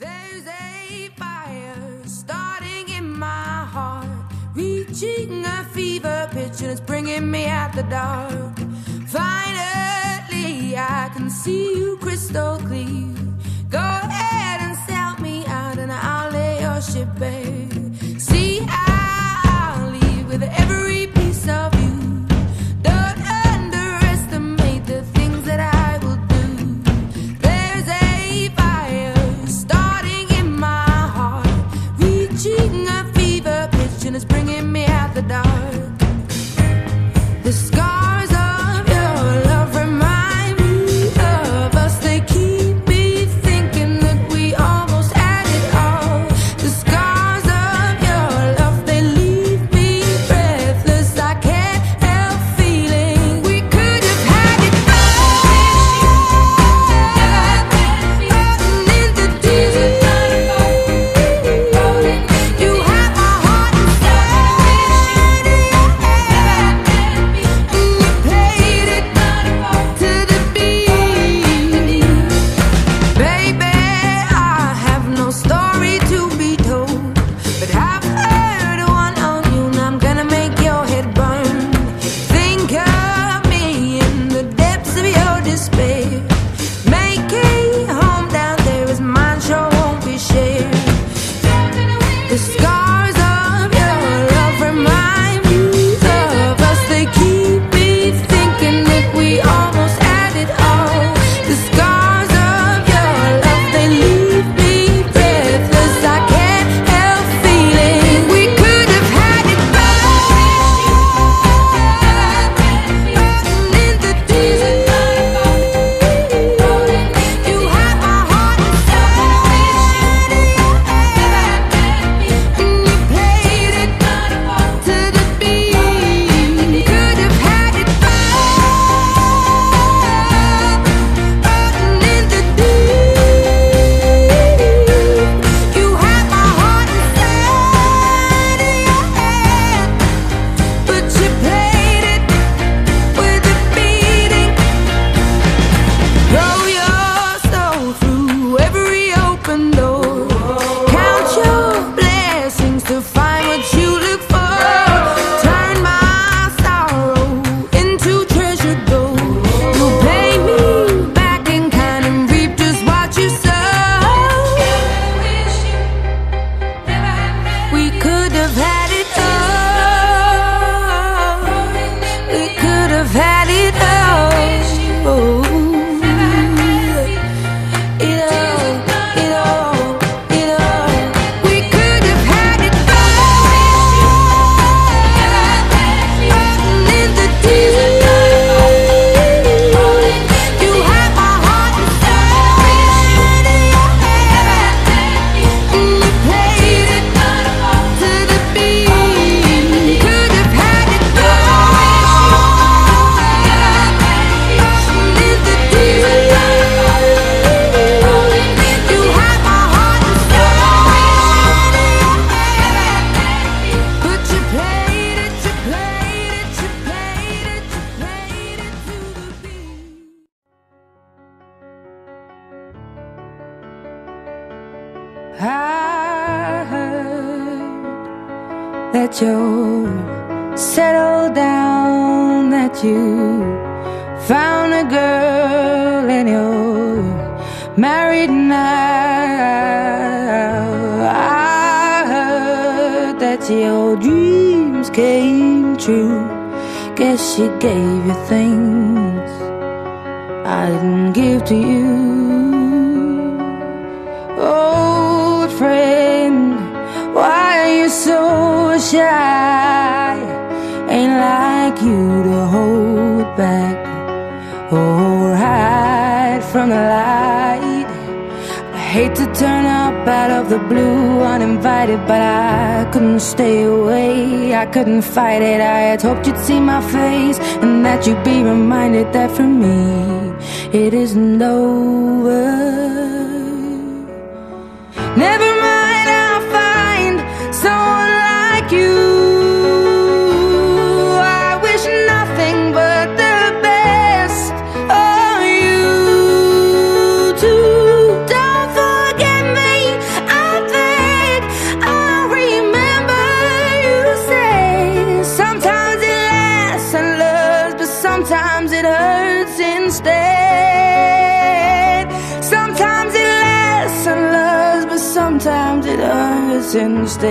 There's a fire starting in my heart, reaching a fever pitch and it's bringing me out the dark. Finally, I can see you crystal clear. Go ahead and sell me out and I'll lay your ship bare. See, I'll leave with every piece of you. Don't underestimate the things that I will do. There's a fire starting in my heart, reaching a fever pitch and it's bringing me out the dark. The scars of your love remind me of us. They keep me thinking that we almost had it all. The scars of your love, they leave me breathless. I can't help feeling we could have had it all. In the deep, you have my heart inside. And you played it to the beat. Baby, I have no story to be told, but I've heard one on you and I'm gonna make your head burn. Think of me in the depths of your despair. Make a home down there as mine sure won't be shared. The scars of your love remind me of us. They keep me thinking that we almost had it all. The scars of your love, they leave me breathless. I can't help feeling we could have had it all. In the deep, you have my heart inside. And you played it to the beat. Could have had it all. In the deep, you have my heart inside of your hand, but you played it with a beating. Throw your soul through every open door. Count your blessings to find what you look for. Turn my sorrow into treasure gold. You'll pay me back in kind and reap just what you sow. We could have had it all. We could have had it all. Oh. It all. We could have had it all. In the deep, you have my heart inside of your hand. And you played it to the beat. Could have had it all. In the deep, you have my heart inside of your hand. But you played it to the beat. I heard that you're settled down, that you found a girl and you're married now. I heard that your dreams came true. Guess she gave you things I didn't give to you. Old friend, why are you so shy? Ain't like you to hold back or hide from the light. I hate to turn up out of the blue uninvited, but I couldn't stay away. I couldn't fight it. I had hoped you'd see my face and that you'd be reminded that for me it isn't over. Never mind, I'll find someone like you. I wish nothing but the best of you too. Don't forget me sometimes it hurts instead.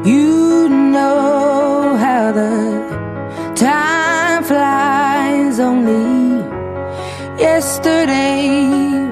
You know how the time flies. Only yesterday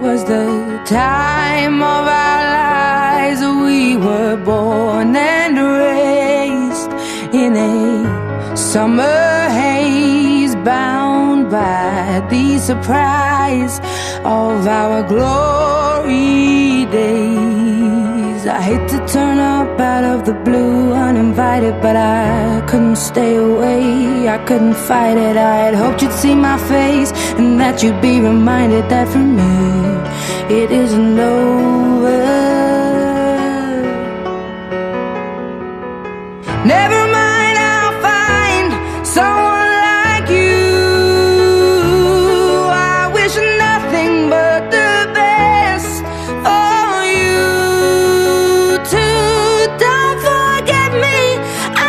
was the time of our lives. We were born and raised in a summer haze, bound by the surprise of our glory days. I hate to turn up out of the blue uninvited, but I couldn't stay away, I couldn't fight it. I had hoped you'd see my face and that you'd be reminded that for me it isn't over. Never mind, I'll find someone like you. I wish nothing but the best for you too. Don't forget me,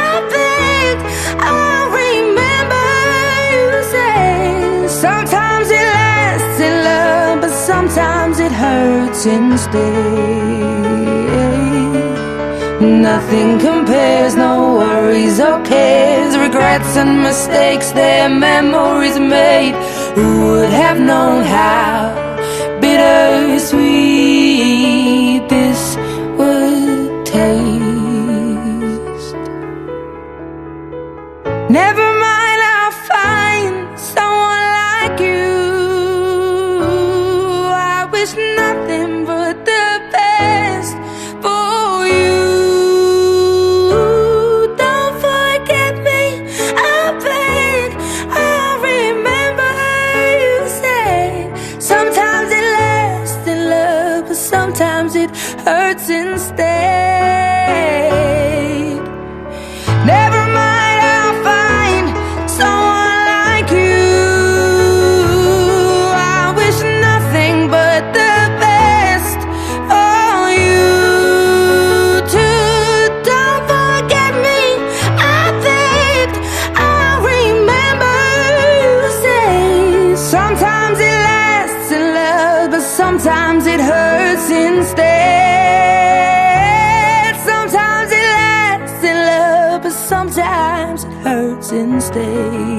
I beg. I remember you say sometimes it lasts in love, but sometimes it hurts instead. Nothing compares, no worries or cares, regrets and mistakes, their memories made. Who would have known how bittersweet this would taste? Never mind, I'll find someone like you. I wish nothing but the best for you. Don't forget me, I beg. I remember you said sometimes it lasts in love, but sometimes it hurts instead. Never mind, I'll find someone like you. I wish nothing but the best for you too. Don't forget me, I beg. I remember you say sometimes it lasts in love, but sometimes it hurts instead. Sometimes it lasts in love, but sometimes it hurts instead.